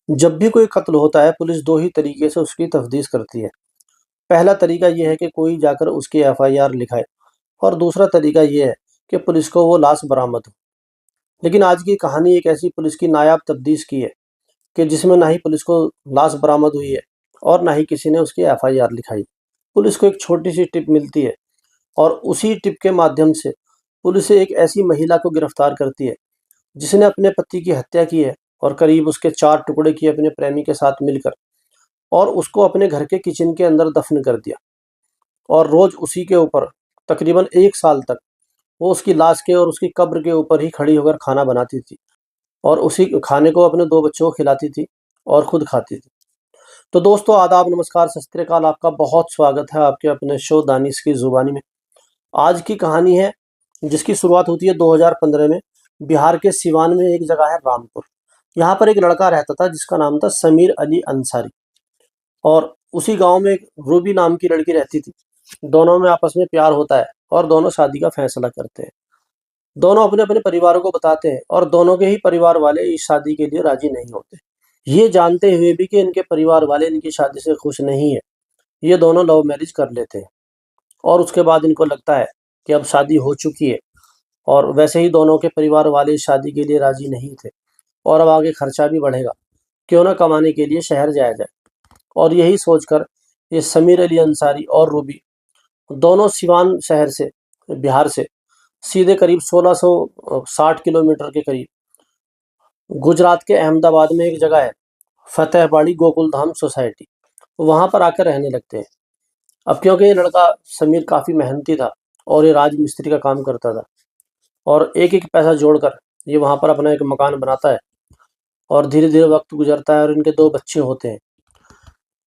जब भी कोई कत्ल होता है, पुलिस 2 ही तरीके से उसकी तफ्तीश करती है। पहला तरीका ये है कि कोई जाकर उसकी एफआईआर लिखाए और दूसरा तरीका ये है कि पुलिस को वो लाश बरामद हो। लेकिन आज की कहानी एक ऐसी पुलिस की नायाब तफ्तीश की है कि जिसमें ना ही पुलिस को लाश बरामद हुई है और ना ही किसी ने उसकी एफआईआर लिखाई। पुलिस को एक छोटी-सी टिप मिलती है और उसी टिप के माध्यम से पुलिस एक ऐसी महिला को गिरफ्तार करती है जिसने अपने पति की हत्या की है और करीब उसके 4 टुकड़े किए अपने प्रेमी के साथ मिलकर और उसको अपने घर के किचन के अंदर दफन कर दिया और रोज उसी के ऊपर तकरीबन 1 साल तक वो उसकी लाश के और उसकी कब्र के ऊपर ही खड़ी होकर खाना बनाती थी और उसी खाने को अपने 2 बच्चों को खिलाती थी और खुद खाती थी। तो दोस्तों आदाब, नमस्कार, सत श्री अकाल, आपका बहुत स्वागत है आपके अपने शो दानिश की ज़ुबानी में। आज की कहानी है जिसकी शुरुआत होती है 2015 में। बिहार के सिवान में एक जगह है रामपुर। यहाँ पर एक लड़का रहता था जिसका नाम था समीर अली अंसारी और उसी गांव में एक रूबी नाम की लड़की रहती थी। दोनों में आपस में प्यार होता है और दोनों शादी का फैसला करते हैं। दोनों अपने अपने परिवारों को बताते हैं और दोनों के ही परिवार वाले इस शादी के लिए राजी नहीं होते। ये जानते हुए भी कि इनके परिवार वाले इनकी शादी से खुश नहीं है, ये दोनों लव मैरिज कर लेते हैं और उसके बाद इनको लगता है कि अब शादी हो चुकी है और वैसे ही दोनों के परिवार वाले इस शादी के लिए राजी नहीं थे और अब आगे खर्चा भी बढ़ेगा, क्यों ना कमाने के लिए शहर जाया जाए। और यही सोचकर ये समीर अली अंसारी और रूबी दोनों सिवान शहर से, बिहार से सीधे करीब 1660 किलोमीटर के करीब गुजरात के अहमदाबाद में एक जगह है फतेहबाड़ी गोकुल धाम सोसाइटी, वहाँ पर आकर रहने लगते हैं। अब क्योंकि ये लड़का समीर काफ़ी मेहनती था और ये राजमिस्त्री का काम करता था और एक एक पैसा जोड़कर ये वहाँ पर अपना एक मकान बनाता है और धीरे धीरे वक्त गुजरता है और इनके 2 बच्चे होते हैं।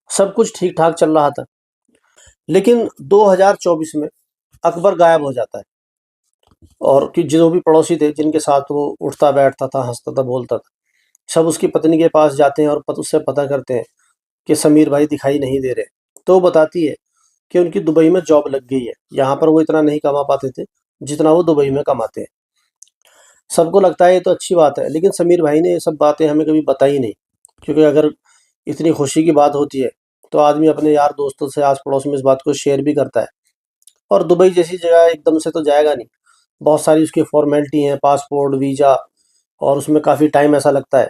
सब कुछ ठीक ठाक चल रहा था, लेकिन 2024 में अकबर गायब हो जाता है और कि जो भी पड़ोसी थे जिनके साथ वो उठता बैठता था, हंसता था, बोलता था, सब उसकी पत्नी के पास जाते हैं और उससे पता करते हैं कि समीर भाई दिखाई नहीं दे रहे। तो वो बताती है कि उनकी दुबई में जॉब लग गई है। यहाँ पर वो इतना नहीं कमा पाते थे जितना वो दुबई में कमाते हैं। सबको लगता है ये तो अच्छी बात है, लेकिन समीर भाई ने ये सब बातें हमें कभी बताई नहीं, क्योंकि अगर इतनी खुशी की बात होती है तो आदमी अपने यार दोस्तों से आस पड़ोस में इस बात को शेयर भी करता है। और दुबई जैसी जगह एकदम से तो जाएगा नहीं, बहुत सारी उसकी फॉर्मेलिटी हैं, पासपोर्ट, वीज़ा, और उसमें काफ़ी टाइम ऐसा लगता है।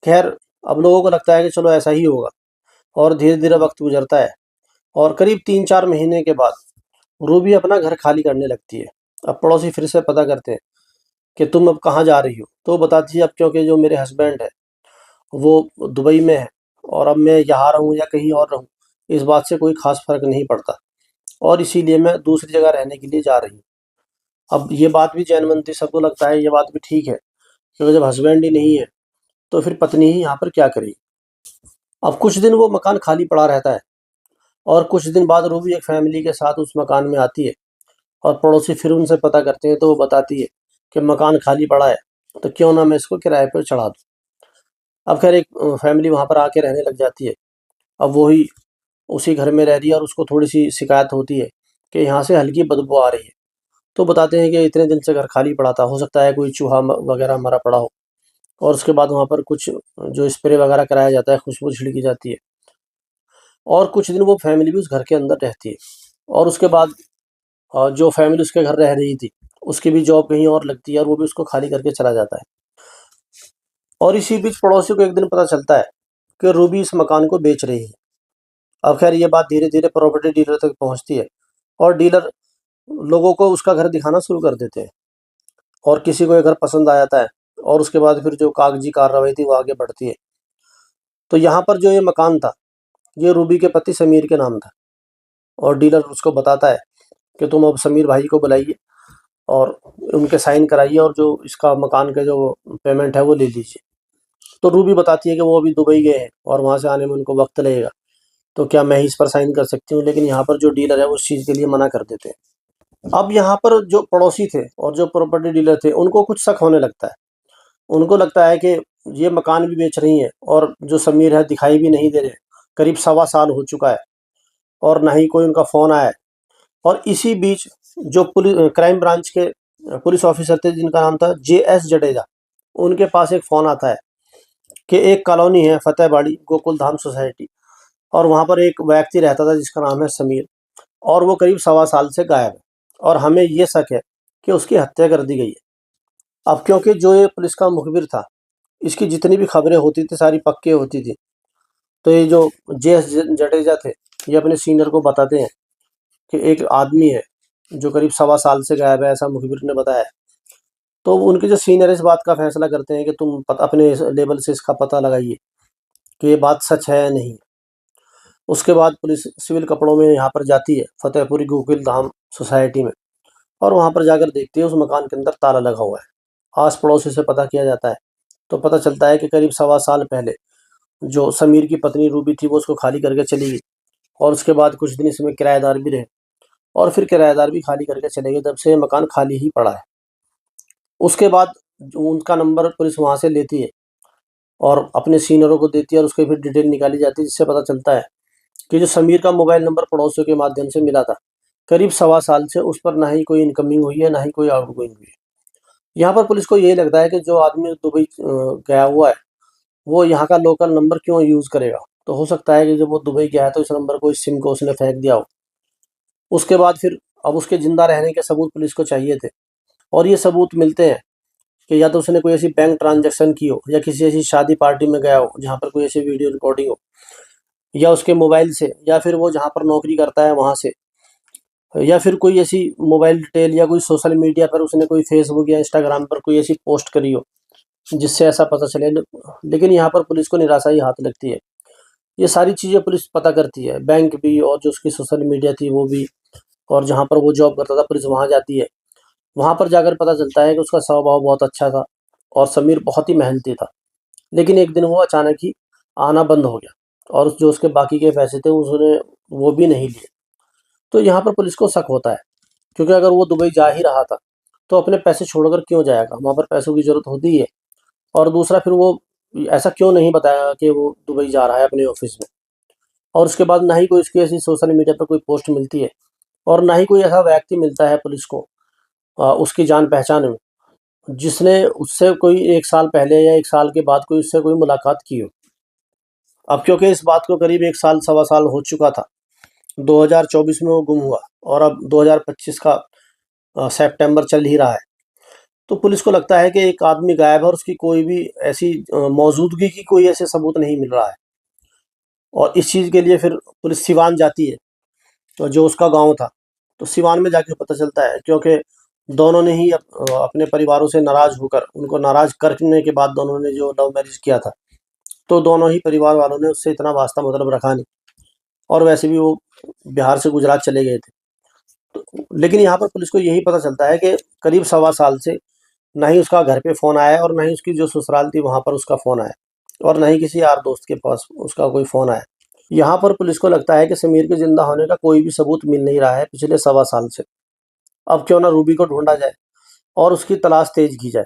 खैर, अब लोगों को लगता है कि चलो ऐसा ही होगा और धीरे धीरे वक्त गुजरता है और करीब 3-4 महीने के बाद रूबी अपना घर खाली करने लगती है। अब पड़ोसी फिर से पता करते हैं कि तुम अब कहाँ जा रही हो, तो वो बताती है अब क्योंकि जो मेरे हस्बैंड है वो दुबई में है और अब मैं यहाँ रहूँ या कहीं और रहूँ, इस बात से कोई ख़ास फ़र्क नहीं पड़ता और इसीलिए मैं दूसरी जगह रहने के लिए जा रही हूँ। अब ये बात भी जैन थी, सबको लगता है ये बात भी ठीक है, क्योंकि जब हस्बैंड ही नहीं है तो फिर पत्नी ही यहाँ पर क्या करेगी। अब कुछ दिन वो मकान खाली पड़ा रहता है और कुछ दिन बाद रूबी एक फैमिली के साथ उस मकान में आती है और पड़ोसी फिर उनसे पता करते हैं तो वो बताती है कि मकान खाली पड़ा है, तो क्यों ना मैं इसको किराए पर चढ़ा दूँ। अब खैर एक फैमिली वहाँ पर आके रहने लग जाती है। अब वो ही उसी घर में रह रही है और उसको थोड़ी-सी शिकायत होती है कि यहाँ से हल्की बदबू आ रही है। तो बताते हैं कि इतने दिन से घर खाली पड़ा था, हो सकता है कोई चूहा वगैरह मरा पड़ा हो और उसके बाद वहाँ पर कुछ जो स्प्रे वगैरह कराया जाता है, खुशबू छिड़की जाती है और कुछ दिन वो फैमिली भी उस घर के अंदर रहती है और उसके बाद जो फैमिली उसके घर रह रही थी, उसकी भी जॉब कहीं और लगती है और वो भी उसको खाली करके चला जाता है। और इसी बीच पड़ोसी को एक दिन पता चलता है कि रूबी इस मकान को बेच रही है। अब खैर ये बात धीरे-धीरे प्रॉपर्टी डीलर तक पहुँचती है और डीलर लोगों को उसका घर दिखाना शुरू कर देते हैं और किसी को ये घर पसंद आ जाता है और उसके बाद फिर जो कागजी कार्रवाई थी वो आगे बढ़ती है। तो यहाँ पर जो ये मकान था, ये रूबी के पति समीर के नाम था और डीलर उसको बताता है कि तुम अब समीर भाई को बुलाइए और उनके साइन कराइए और जो इसका मकान का जो पेमेंट है वो ले लीजिए। तो रूबी बताती है कि वो अभी दुबई गए हैं और वहाँ से आने में उनको वक्त लगेगा, तो क्या मैं ही इस पर साइन कर सकती हूँ, लेकिन यहाँ पर जो डीलर है वो उस चीज़ के लिए मना कर देते हैं। अब यहाँ पर जो पड़ोसी थे और जो प्रॉपर्टी डीलर थे उनको कुछ शक होने लगता है। उनको लगता है कि ये मकान भी बेच रही हैं और जो समीर है दिखाई भी नहीं दे रहे। करीब सवा साल हो चुका है और ना ही कोई उनका फ़ोन आया है। और इसी बीच जो क्राइम ब्रांच के पुलिस ऑफिसर थे जिनका नाम था जेएस जडेजा, उनके पास एक फ़ोन आता है कि एक कॉलोनी है फतेहबाड़ी गोकुल धाम सोसाइटी, और वहाँ पर एक व्यक्ति रहता था जिसका नाम है समीर, और वो करीब सवा साल से गायब है, और हमें ये शक है कि उसकी हत्या कर दी गई है। अब क्योंकि जो ये पुलिस का मुखबिर था, इसकी जितनी भी खबरें होती थी सारी पक्की होती थी। तो ये जो जे.एस. जडेजा थे, ये अपने सीनियर को बताते हैं कि एक आदमी है जो करीब सवा साल से गायब है, ऐसा मुखबिर ने बताया। तो उनके जो सीनियर इस बात का फैसला करते हैं कि तुम अपने लेवल से इसका पता लगाइए कि ये बात सच है या नहीं। उसके बाद पुलिस सिविल कपड़ों में यहाँ पर जाती है फतेहपुरी गोकुल धाम सोसाइटी में, और वहाँ पर जाकर देखती है उस मकान के अंदर ताला लगा हुआ है। आस पड़ोसी से पता किया जाता है, तो पता चलता है कि करीब सवा साल पहले जो समीर की पत्नी रूबी थी वो उसको खाली करके चली गई, और उसके बाद कुछ दिन इसमें किराएदार भी रहे, और फिर किराएदार भी खाली करके चले गए। तब से ये मकान खाली ही पड़ा है। उसके बाद उनका नंबर पुलिस वहाँ से लेती है और अपने सीनियरों को देती है, और उसकी फिर डिटेल निकाली जाती है, जिससे पता चलता है कि जो समीर का मोबाइल नंबर पड़ोसियों के माध्यम से मिला था, करीब सवा साल से उस पर ना ही कोई इनकमिंग हुई है, ना ही कोई आउटगोइंग हुई है। यहाँ पर पुलिस को यही लगता है कि जो आदमी दुबई गया हुआ है, वो यहाँ का लोकल नंबर क्यों यूज़ करेगा। तो हो सकता है कि जब वो दुबई गया है तो इस नंबर को, इस सिम को उसने फेंक दिया हो। उसके बाद फिर अब उसके ज़िंदा रहने के सबूत पुलिस को चाहिए थे, और ये सबूत मिलते हैं कि या तो उसने कोई ऐसी बैंक ट्रांजैक्शन की हो, या किसी ऐसी शादी पार्टी में गया हो जहाँ पर कोई ऐसी वीडियो रिकॉर्डिंग हो, या उसके मोबाइल से, या फिर वो जहाँ पर नौकरी करता है वहाँ से, या फिर कोई ऐसी मोबाइल डिटेल या कोई सोशल मीडिया पर उसने कोई फेसबुक या इंस्टाग्राम पर कोई ऐसी पोस्ट करी हो जिससे ऐसा पता चले। लेकिन यहाँ पर पुलिस को निराशा ही हाथ लगती है। ये सारी चीज़ें पुलिस पता करती है, बैंक भी और जो उसकी सोशल मीडिया थी वो भी, और जहाँ पर वो जॉब करता था पुलिस वहाँ जाती है। वहाँ पर जाकर पता चलता है कि उसका स्वभाव बहुत अच्छा था और समीर बहुत ही मेहनती था। लेकिन एक दिन वो अचानक ही आना बंद हो गया, और जो उसके बाकी के पैसे थे उसने वो भी नहीं लिए। तो यहाँ पर पुलिस को शक होता है, क्योंकि अगर वो दुबई जा ही रहा था तो अपने पैसे छोड़कर क्यों जाएगा, वहाँ पर पैसों की ज़रूरत होती है। और दूसरा फिर वो ऐसा क्यों नहीं बताया कि वो दुबई जा रहा है अपने ऑफिस में। और उसके बाद ना ही कोई उसकी ऐसी सोशल मीडिया पर कोई पोस्ट मिलती है, और ना ही कोई ऐसा व्यक्ति मिलता है पुलिस को उसकी जान पहचान में, जिसने उससे कोई 1 साल पहले या 1 साल के बाद कोई उससे कोई मुलाकात की हो। अब क्योंकि इस बात को करीब 1 साल सवा साल हो चुका था, 2024 में वो गुम हुआ, और अब 2025 का सितंबर चल ही रहा है। तो पुलिस को लगता है कि एक आदमी गायब है और उसकी कोई भी ऐसी मौजूदगी की कोई ऐसे सबूत नहीं मिल रहा है। और इस चीज़ के लिए फिर पुलिस सिवान जाती है, तो जो उसका गाँव था। तो सिवान में जाके पता चलता है, क्योंकि दोनों ने ही अपने परिवारों से नाराज़ होकर, उनको नाराज़ करने के बाद दोनों ने जो लव मैरिज किया था, तो दोनों ही परिवार वालों ने उससे इतना वास्ता मतलब रखा नहीं, और वैसे भी वो बिहार से गुजरात चले गए थे। तो लेकिन यहाँ पर पुलिस को यही पता चलता है कि करीब सवा साल से ना ही उसका घर पे फ़ोन आया, और ना ही उसकी जो ससुराल थी वहाँ पर उसका फ़ोन आया, और ना ही किसी यार दोस्त के पास उसका कोई फ़ोन आया। यहाँ पर पुलिस को लगता है कि समीर के ज़िंदा होने का कोई भी सबूत मिल नहीं रहा है पिछले सवा साल से। अब क्यों ना रूबी को ढूँढा जाए और उसकी तलाश तेज़ की जाए।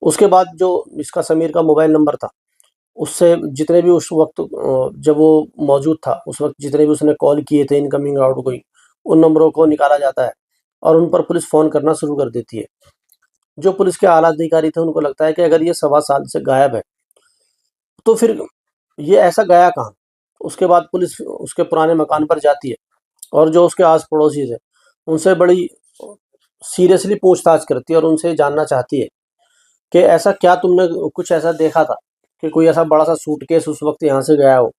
उसके बाद जो इसका समीर का मोबाइल नंबर था, उससे जितने भी उस वक़्त जब वो मौजूद था, उस वक़्त जितने भी उसने कॉल किए थे इनकमिंग, आउटगोइंग, उन नंबरों को निकाला जाता है, और उन पर पुलिस फ़ोन करना शुरू कर देती है। जो पुलिस के आला अधिकारी थे उनको लगता है कि अगर ये सवा साल से गायब है, तो फिर ये ऐसा गया कहाँ? उसके बाद पुलिस उसके पुराने मकान पर जाती है, और जो उसके आस-पड़ोसी थे, उनसे बड़ी सीरियसली पूछताछ करती है, और उनसे जानना चाहती है कि ऐसा क्या तुमने कुछ ऐसा देखा था कि कोई ऐसा बड़ा-सा सूटकेस उस वक़्त यहाँ से गया हो,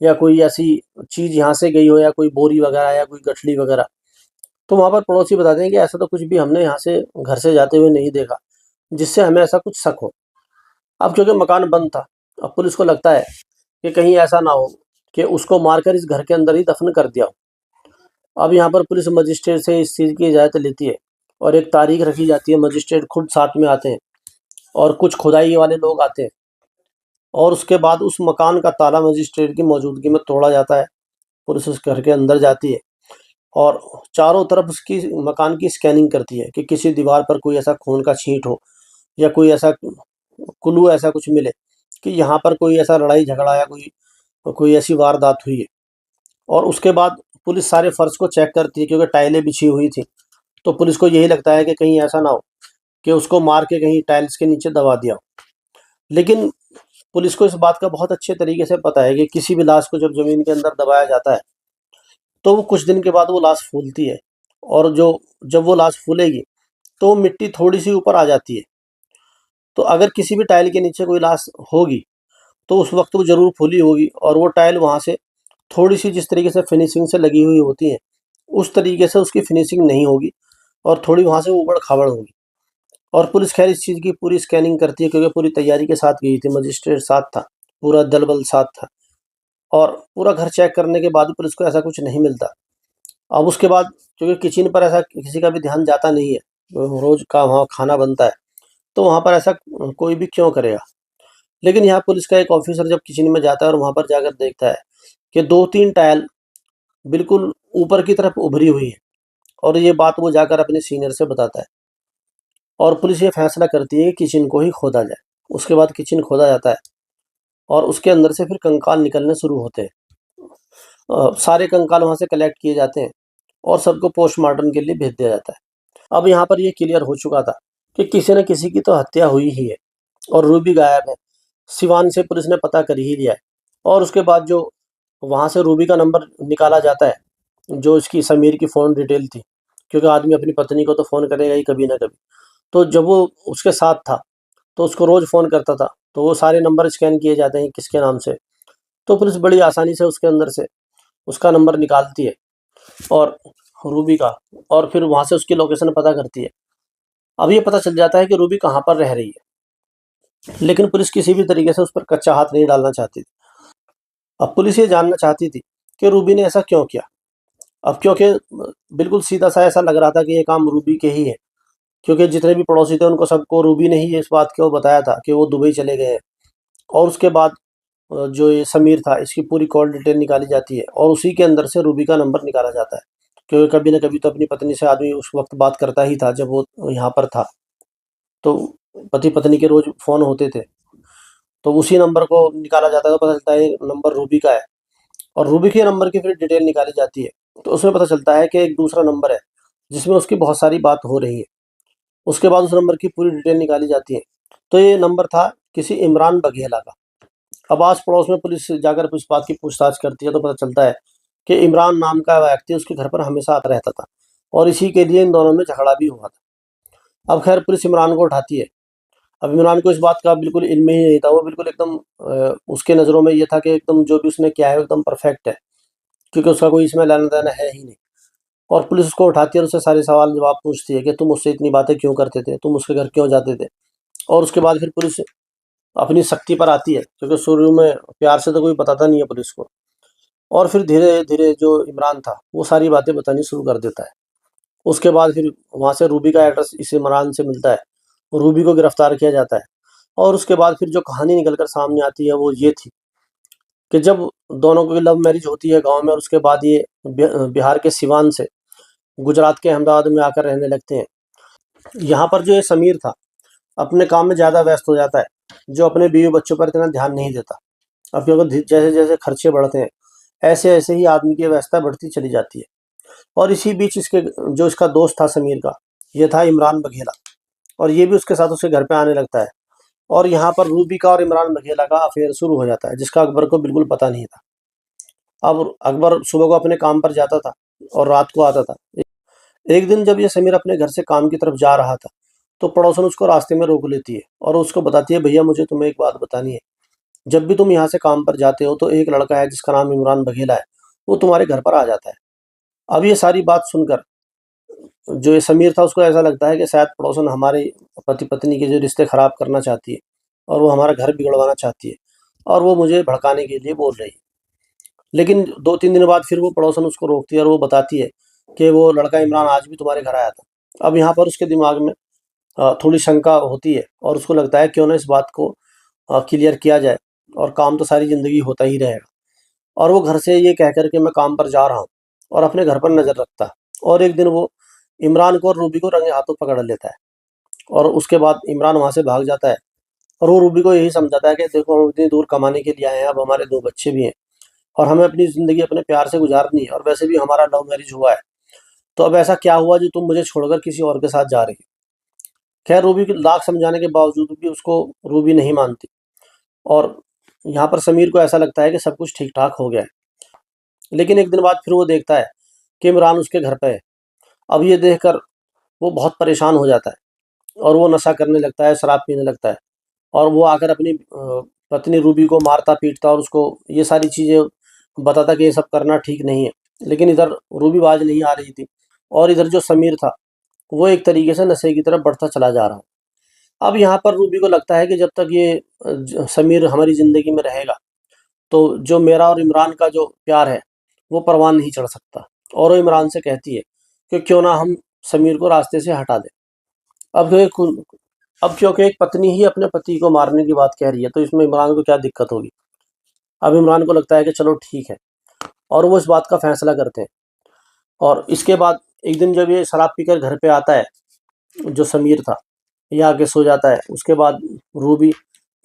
या कोई ऐसी चीज़ यहाँ से गई हो, या कोई बोरी वग़ैरह या कोई गठरी वग़ैरह। तो वहाँ पर पड़ोसी बताते हैं कि ऐसा तो कुछ भी हमने यहाँ से घर से जाते हुए नहीं देखा, जिससे हमें ऐसा कुछ शक हो। अब क्योंकि मकान बंद था, अब पुलिस को लगता है कि कहीं ऐसा ना हो कि उसको मारकर इस घर के अंदर ही दफ़न कर दिया हो। अब यहाँ पर पुलिस मजिस्ट्रेट से इस चीज़ की इजाज़त लेती है, और एक तारीख रखी जाती है, मजिस्ट्रेट खुद साथ में आते हैं, और कुछ खुदाई वाले लोग आते हैं, और उसके बाद उस मकान का ताला मजिस्ट्रेट की मौजूदगी में तोड़ा जाता है। पुलिस उस घर के अंदर जाती है, और चारों तरफ उसकी मकान की स्कैनिंग करती है कि किसी दीवार पर कोई ऐसा खून का छींट हो, या कोई ऐसा क्लू ऐसा कुछ मिले कि यहाँ पर कोई ऐसा लड़ाई झगड़ा या कोई कोई ऐसी वारदात हुई है। और उसके बाद पुलिस सारे फर्श को चेक करती है, क्योंकि टाइलें बिछी हुई थी। तो पुलिस को यही लगता है कि कहीं ऐसा ना हो कि उसको मार के कहीं टाइल्स के नीचे दबा दिया हो। लेकिन पुलिस को इस बात का बहुत अच्छे तरीके से पता है कि किसी भी लाश को जब ज़मीन के अंदर दबाया जाता है, तो वो कुछ दिन के बाद वो लाश फूलती है, और जब वो लाश फूलेगी, तो वो मिट्टी थोड़ी-सी ऊपर आ जाती है। तो अगर किसी भी टाइल के नीचे कोई लाश होगी, तो उस वक़्त वो ज़रूर फूली होगी, और वो टाइल वहाँ से थोड़ी-सी जिस तरीके से फिनिशिंग से लगी हुई होती है, उस तरीके से उसकी फिनिशिंग नहीं होगी, और थोड़ी वहाँ से ऊबड़-खाबड़ होगी। और पुलिस ख़ैर इस चीज़ की पूरी स्कैनिंग करती है, क्योंकि पूरी तैयारी के साथ गई थी, मजिस्ट्रेट साथ था, पूरा दल-बल साथ था, और पूरा घर चेक करने के बाद भी पुलिस को ऐसा कुछ नहीं मिलता। अब उसके बाद क्योंकि किचन पर ऐसा किसी का भी ध्यान जाता नहीं है, रोज़ का वहाँ खाना बनता है, तो वहाँ पर ऐसा कोई भी क्यों करेगा? लेकिन यहाँ पुलिस का एक ऑफ़िसर जब किचन में जाता है और वहाँ पर जाकर देखता है कि 2-3 टाइल बिल्कुल ऊपर की तरफ उभरी हुई है, और ये बात वो जाकर अपने सीनियर से बताता है, और पुलिस ये फैसला करती है कि किचन को ही खोदा जाए। उसके बाद किचन खोदा जाता है, और उसके अंदर से फिर कंकाल निकलने शुरू होते हैं। सारे कंकाल वहाँ से कलेक्ट किए जाते हैं, और सबको पोस्टमार्टम के लिए भेज दिया जाता है। अब यहाँ पर ये क्लियर हो चुका था कि किसी न किसी की तो हत्या हुई ही है, और रूबी गायब है। सिवान से पुलिस ने पता कर ही लिया है, और उसके बाद जो वहाँ से रूबी का नंबर निकाला जाता है, जो इसकी समीर की फ़ोन डिटेल थी, क्योंकि आदमी अपनी पत्नी को तो फ़ोन करेगा ही कभी ना कभी। तो जब वो उसके साथ था, तो उसको रोज़ फ़ोन करता था, तो वो सारे नंबर स्कैन किए जाते हैं किसके नाम से। तो पुलिस बड़ी आसानी से उसके अंदर से उसका नंबर निकालती है, और रूबी का, और फिर वहाँ से उसकी लोकेशन पता करती है। अब ये पता चल जाता है कि रूबी कहाँ पर रह रही है, लेकिन पुलिस किसी भी तरीके से उस पर कच्चा हाथ नहीं डालना चाहती थी। अब पुलिस ये जानना चाहती थी कि रूबी ने ऐसा क्यों किया। अब क्योंकि बिल्कुल सीधा-सा ऐसा लग रहा था कि ये काम रूबी के ही है, क्योंकि जितने भी पड़ोसी थे उनको सबको रूबी ने ही इस बात को बताया था कि वो दुबई चले गए हैं। और उसके बाद जो ये समीर था, इसकी पूरी कॉल डिटेल निकाली जाती है, और उसी के अंदर से रूबी का नंबर निकाला जाता है, क्योंकि कभी न कभी तो अपनी पत्नी से आदमी उस वक़्त बात करता ही था जब वो यहाँ पर था। तो पति-पत्नी के रोज़ फ़ोन होते थे, तो उसी नंबर को निकाला जाता है, तो पता चलता है ये नंबर रूबी का है, और रूबी के नंबर की फिर डिटेल निकाली जाती है। तो उसमें पता चलता है कि एक दूसरा नंबर है, जिसमें उसकी बहुत सारी बात हो रही है। उसके बाद उस नंबर की पूरी डिटेल निकाली जाती है। तो ये नंबर था किसी इमरान बघेला का। अब आस-पड़ोस में पुलिस जाकर इस बात की पूछताछ करती है, तो पता चलता है कि इमरान नाम का व्यक्ति उसके घर पर हमेशा आता रहता था, और इसी के लिए इन दोनों में झगड़ा भी हुआ था। अब खैर पुलिस इमरान को उठाती है। अब इमरान को इस बात का बिल्कुल इल्म ही नहीं था, वो बिल्कुल एकदम उसके नज़रों में ये था कि एकदम जो भी उसने किया है एकदम परफेक्ट है, क्योंकि उसका कोई इसमें लेना-देना है ही नहीं। और पुलिस उसको उठाती है और उससे सारे सवाल-जवाब पूछती है कि तुम मुझसे इतनी बातें क्यों करते थे? तुम उसके घर क्यों जाते थे? और उसके बाद फिर पुलिस अपनी सख्ती पर आती है, क्योंकि शुरू में प्यार से तो कोई बताता नहीं है पुलिस को। और फिर धीरे-धीरे जो इमरान था, वो सारी बातें बतानी शुरू कर देता है। उसके बाद फिर वहाँ से रूबी का एड्रेस इस इमरान से मिलता है, रूबी को गिरफ्तार किया जाता है। और उसके बाद फिर जो कहानी निकल कर सामने आती है वो ये थी कि जब दोनों की लव मैरिज होती है गाँव में, और उसके बाद ये बिहार के सिवान से गुजरात के अहमदाबाद में आकर रहने लगते हैं। यहाँ पर जो ये समीर था, अपने काम में ज़्यादा व्यस्त हो जाता है, जो अपने बीवी-बच्चों पर इतना ध्यान नहीं देता। अब क्योंकि जैसे-जैसे खर्चे बढ़ते हैं, ऐसे-ऐसे ही आदमी की व्यस्तता बढ़ती चली जाती है। और इसी बीच इसके जो इसका दोस्त था समीर का, ये था इमरान बघेला, और ये भी उसके साथ उसके घर पे आने लगता है। और यहाँ पर रूबी का और इमरान बघेला का अफ़ेयर शुरू हो जाता है, जिसका अकबर को बिल्कुल पता नहीं था। अब अकबर सुबह को अपने काम पर जाता था और रात को आता था। एक दिन जब ये समीर अपने घर से काम की तरफ जा रहा था, तो पड़ोसन उसको रास्ते में रोक लेती है, और उसको बताती है, भैया मुझे तुम्हें एक बात बतानी है। जब भी तुम यहाँ से काम पर जाते हो, तो एक लड़का है जिसका नाम इमरान बघेला है, वो तुम्हारे घर पर आ जाता है। अब ये सारी बात सुनकर जो ये समीर था, उसको ऐसा लगता है कि शायद पड़ोसन हमारे पति-पत्नी के जो रिश्ते ख़राब करना चाहती है, और वो हमारा घर बिगड़वाना चाहती है, और वो मुझे भड़काने के लिए बोल रही है। लेकिन 2-3 दिन बाद फिर वो पड़ोसन उसको रोकती है, और वो बताती है कि वो लड़का इमरान आज भी तुम्हारे घर आया था। अब यहाँ पर उसके दिमाग में थोड़ी शंका होती है, और उसको लगता है क्यों ना इस बात को क्लियर किया जाए, और काम तो सारी ज़िंदगी होता ही रहेगा। और वो घर से ये कह कर के मैं काम पर जा रहा हूँ, और अपने घर पर नज़र रखता है। और एक दिन वो इमरान को और रूबी को रंगे हाथों पकड़ लेता है, और उसके बाद इमरान वहाँ से भाग जाता है, और वो रूबी को यही समझाता है कि देखो हम इतनी दूर कमाने के लिए आए हैं, अब हमारे 2 बच्चे भी हैं, और हमें अपनी ज़िंदगी अपने प्यार से गुज़ारनी है, और वैसे भी हमारा लव मैरिज हुआ है। तो अब ऐसा क्या हुआ जो तुम मुझे छोड़कर किसी और के साथ जा रही हो? खैर रूबी को लाख समझाने के बावजूद भी उसको रूबी नहीं मानती, और यहाँ पर समीर को ऐसा लगता है कि सब कुछ ठीक ठाक हो गया है। लेकिन एक दिन बाद फिर वो देखता है कि इमरान उसके घर पे है। अब ये देखकर वो बहुत परेशान हो जाता है और वो नशा करने लगता है, शराब पीने लगता है और वो आकर अपनी पत्नी रूबी को मारता पीटता और उसको ये सारी चीज़ें बताता कि ये सब करना ठीक नहीं है। लेकिन इधर रूबी बाज नहीं आ रही थी और इधर जो समीर था वो एक तरीके से नशे की तरफ बढ़ता चला जा रहा है। अब यहाँ पर रूबी को लगता है कि जब तक ये समीर हमारी ज़िंदगी में रहेगा तो जो मेरा और इमरान का जो प्यार है वो परवान नहीं चढ़ सकता। और वो इमरान से कहती है कि क्यों ना हम समीर को रास्ते से हटा दें। अब क्योंकि एक पत्नी ही अपने पति को मारने की बात कह रही है तो इसमें इमरान को क्या दिक्कत होगी। अब इमरान को लगता है कि चलो ठीक है और वो इस बात का फैसला करते हैं। और इसके बाद एक दिन जब ये शराब पीकर घर पे आता है, जो समीर था, ये आके सो जाता है। उसके बाद रूबी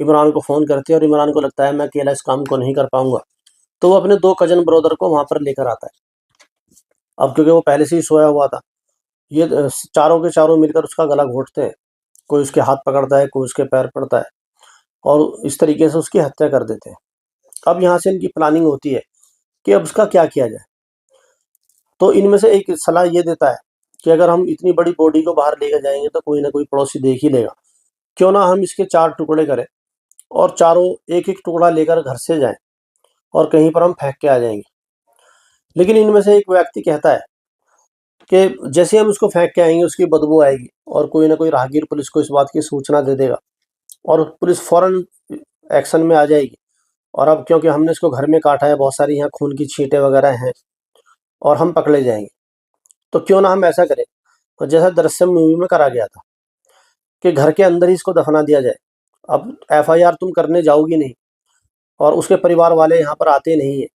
इमरान को फ़ोन करती है और इमरान को लगता है मैं अकेला इस काम को नहीं कर पाऊंगा, तो वो अपने 2 कज़न ब्रदर को वहाँ पर लेकर आता है। अब क्योंकि वो पहले से ही सोया हुआ था, ये चारों के चारों मिलकर उसका गला घोंटते हैं। कोई उसके हाथ पकड़ता है, कोई उसके पैर पकड़ता है और इस तरीके से उसकी हत्या कर देते हैं। अब यहाँ से इनकी प्लानिंग होती है कि अब उसका क्या किया जाए। तो इनमें से एक सलाह ये देता है कि अगर हम इतनी बड़ी बॉडी को बाहर लेकर जाएंगे तो कोई ना कोई पड़ोसी देख ही लेगा। क्यों ना हम इसके 4 टुकड़े करें और चारों एक-एक टुकड़ा लेकर घर से जाएँ और कहीं पर हम फेंक के आ जाएँगे। लेकिन इनमें से एक व्यक्ति कहता है कि जैसे हम उसको फेंक के आएँगे उसकी बदबू आएगी और कोई ना कोई राहगीर पुलिस को इस बात की सूचना दे देगा और पुलिस फ़ौरन एक्शन में आ जाएगी। और अब क्योंकि हमने इसको घर में काटा है, बहुत सारी यहाँ खून की छींटें वगैरह हैं और हम पकड़े जाएँगे। तो क्यों ना हम ऐसा करें, और जैसा दृश्यम मूवी में करा गया था कि घर के अंदर ही इसको दफना दिया जाए। अब एफआईआर तुम करने जाओगी नहीं और उसके परिवार वाले यहाँ पर आते नहीं हैं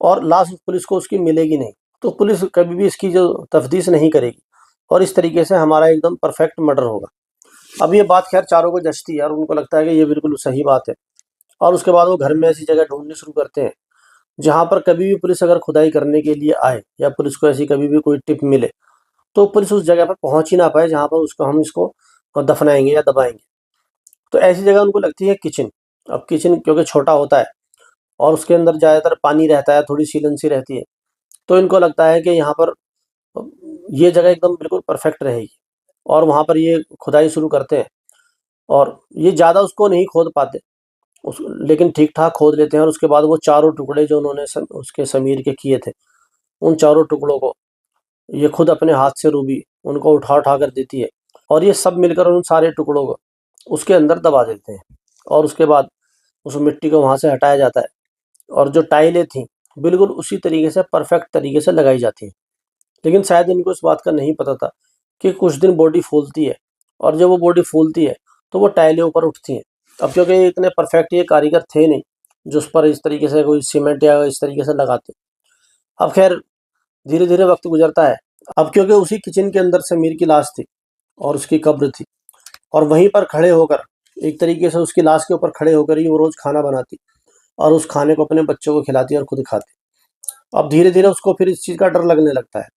और लाश पुलिस को उसकी मिलेगी नहीं, तो पुलिस कभी भी इसकी जो तफ्तीश नहीं करेगी और इस तरीके से हमारा एकदम परफेक्ट मर्डर होगा। अब ये बात खैर चारों को जचती है और उनको लगता है कि ये बिल्कुल सही बात है और उसके बाद वो घर में ऐसी जगह ढूंढनी शुरू करते हैं जहाँ पर कभी भी पुलिस अगर खुदाई करने के लिए आए या पुलिस को ऐसी कभी भी कोई टिप मिले तो पुलिस उस जगह पर पहुंच ही ना पाए जहाँ पर उसको हम इसको दफनाएंगे या दबाएंगे। तो ऐसी जगह उनको लगती है किचन। अब किचन क्योंकि छोटा होता है और उसके अंदर ज़्यादातर पानी रहता है, थोड़ी सीलन सी रहती है, तो इनको लगता है कि यहाँ पर ये जगह एकदम बिल्कुल परफेक्ट रहेगी और वहाँ पर ये खुदाई शुरू करते हैं। और ये ज़्यादा उसको नहीं खोद पाते लेकिन ठीक ठाक खोद लेते हैं और उसके बाद वो चारों टुकड़े जो उन्होंने उसके समीर के किए थे, उन चारों टुकड़ों को ये खुद अपने हाथ से रूबी उनको उठा उठा कर देती है और ये सब मिलकर उन सारे टुकड़ों को उसके अंदर दबा देते हैं और उसके बाद उस मिट्टी को वहाँ से हटाया जाता है और जो टाइलें थीं बिल्कुल उसी तरीके से परफेक्ट तरीके से लगाई जाती हैं। लेकिन शायद इनको इस बात का नहीं पता था कि कुछ दिन बॉडी फूलती है और जब वो बॉडी फूलती है तो वो टाइलें ऊपर उठती हैं। अब क्योंकि इतने परफेक्ट ये कारीगर थे नहीं जो उस पर इस तरीके से कोई सीमेंट या इस तरीके से लगाते। अब खैर धीरे धीरे वक्त गुजरता है। अब क्योंकि उसी किचन के अंदर समीर की लाश थी और उसकी कब्र थी और वहीं पर खड़े होकर एक तरीके से उसकी लाश के ऊपर खड़े होकर ही वो रोज़ खाना बनाती और उस खाने को अपने बच्चों को खिलाती और खुद खाती। अब धीरे धीरे उसको फिर इस चीज़ का डर लगने लगता है।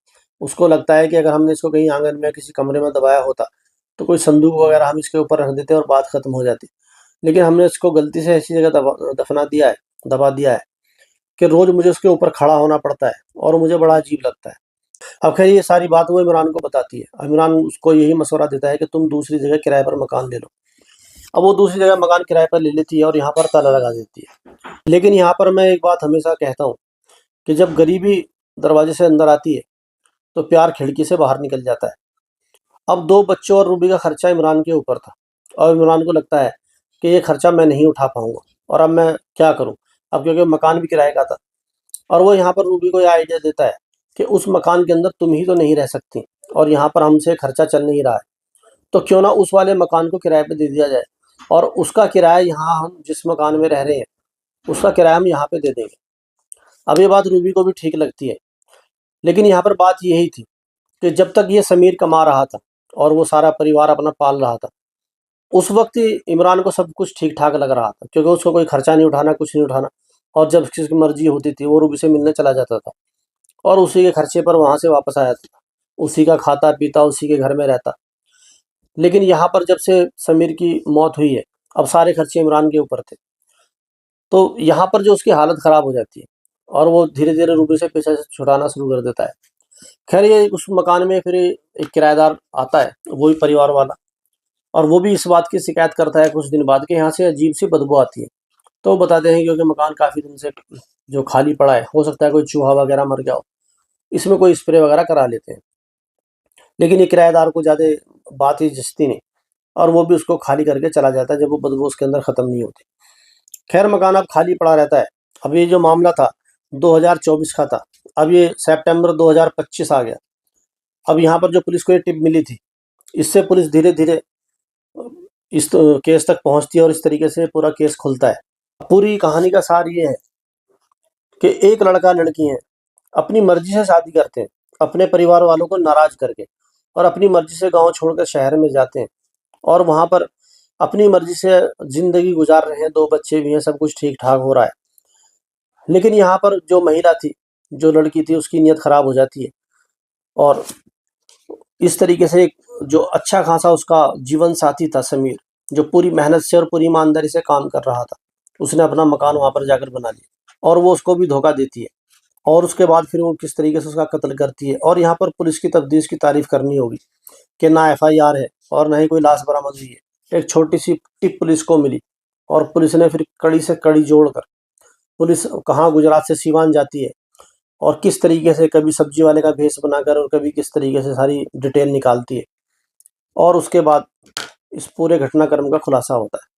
उसको लगता है कि अगर हमने इसको कहीं आंगन में किसी कमरे में दबाया होता तो कोई संदूक वगैरह हम इसके ऊपर रख देते और बात खत्म हो जाती। लेकिन हमने इसको गलती से ऐसी जगह दफना दिया है, दबा दिया है कि रोज़ मुझे उसके ऊपर खड़ा होना पड़ता है और मुझे बड़ा अजीब लगता है। अब खैर ये सारी बात वो इमरान को बताती है। इमरान उसको यही मशवरा देता है कि तुम दूसरी जगह किराए पर मकान ले लो। अब वो दूसरी जगह मकान किराए पर ले लेती है और यहाँ पर ताला लगा देती है। लेकिन यहाँ पर मैं एक बात हमेशा कहता हूँ कि जब गरीबी दरवाजे से अंदर आती है तो प्यार खिड़की से बाहर निकल जाता है। अब 2 बच्चों और रूबी का खर्चा इमरान के ऊपर था और इमरान को लगता है कि ये खर्चा मैं नहीं उठा पाऊँगा और अब मैं क्या करूँ? अब क्योंकि मकान भी किराए का था और वो यहाँ पर रूबी को ये आइडिया देता है कि उस मकान के अंदर तुम ही तो नहीं रह सकती और यहाँ पर हमसे खर्चा चल नहीं रहा है, तो क्यों ना उस वाले मकान को किराए पे दे दिया जाए और उसका किराया यहाँ हम जिस मकान में रह रहे हैं, उसका किराया हम यहाँ पे दे देंगे। अब ये बात रूबी को भी ठीक लगती है, लेकिन यहाँ पर बात यही थी कि जब तक ये समीर कमा रहा था और वो सारा परिवार अपना पाल रहा था, उस वक़्त इमरान को सब कुछ ठीक-ठाक लग रहा था क्योंकि उसको कोई खर्चा नहीं उठाना, कुछ नहीं उठाना और जब जिसकी मर्ज़ी होती थी, वो रूबी से मिलने चला जाता था और उसी के खर्चे पर वहाँ से वापस आ जाता था। उसी का खाता-पीता, उसी के घर में रहता। लेकिन यहाँ पर जब से समीर की मौत हुई है, अब सारे खर्चे इमरान के ऊपर थे तो यहाँ पर जो उसकी हालत ख़राब हो जाती है और वो धीरे-धीरे रूबी से पीछे से छुड़ाना शुरू कर देता है। ख़ैर ये उस मकान में फिर एक किराएदार आता है, वो भी परिवार वाला, और वो भी इस बात की शिकायत करता है कुछ दिन बाद कि यहाँ से अजीब-सी बदबू आती है। तो वो बताते हैं क्योंकि मकान काफ़ी दिन से जो खाली पड़ा है, हो सकता है कोई चूहा वग़ैरह मर गया हो, इसमें कोई स्प्रे वग़ैरह करा लेते हैं। लेकिन ये किराएदार को ज़्यादा बात ये जचती नहीं और वो भी उसको खाली करके चला जाता है जब वो बदबू उसके अंदर ख़त्म नहीं होती। खैर मकान अब खाली पड़ा रहता है। अब ये जो मामला था 2024 का था, अब ये सितंबर 2025 आ गया। अब यहाँ पर जो पुलिस को ये टिप मिली थी, इससे पुलिस धीरे-धीरे इस केस तक पहुँचती है और इस तरीके से पूरा केस खुलता है। पूरी कहानी का सार ये है कि एक लड़का-लड़की हैं, अपनी मर्ज़ी से शादी करते हैं, अपने परिवार वालों को नाराज़ करके, और अपनी मर्ज़ी से गाँव छोड़कर शहर में जाते हैं और वहाँ पर अपनी मर्ज़ी से ज़िंदगी गुज़ार रहे हैं, 2 बच्चे भी हैं, सब कुछ ठीक-ठाक हो रहा है। लेकिन यहाँ पर जो महिला थी, जो लड़की थी, उसकी नीयत ख़राब हो जाती है और इस तरीके से एक जो अच्छा खासा उसका जीवन साथी था समीर, जो पूरी मेहनत से और पूरी ईमानदारी से काम कर रहा था, उसने अपना मकान वहाँ पर जाकर बना लिया और वो उसको भी धोखा देती है और उसके बाद फिर वो किस तरीके से उसका कत्ल करती है। और यहाँ पर पुलिस की तफ्तीश की तारीफ़ करनी होगी कि ना एफआईआर है और ना ही कोई लाश बरामद हुई है। एक छोटी-सी टिप पुलिस को मिली और पुलिस ने फिर कड़ी से कड़ी जोड़कर पुलिस कहाँ गुजरात से सीवान जाती है और किस तरीके से कभी सब्जी वाले का भेष बनाकर और कभी किस तरीके से सारी डिटेल निकालती है और उसके बाद इस पूरे घटनाक्रम का खुलासा होता है।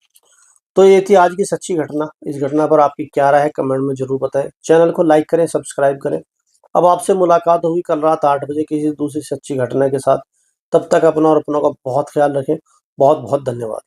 तो ये थी आज की सच्ची घटना। इस घटना पर आपकी क्या राय है कमेंट में ज़रूर बताएँ। चैनल को लाइक करें, सब्सक्राइब करें। अब आपसे मुलाकात होगी कल रात 8 बजे किसी दूसरी सच्ची घटना के साथ। तब तक अपना और अपनों का बहुत ख़्याल रखें। बहुत-बहुत धन्यवाद।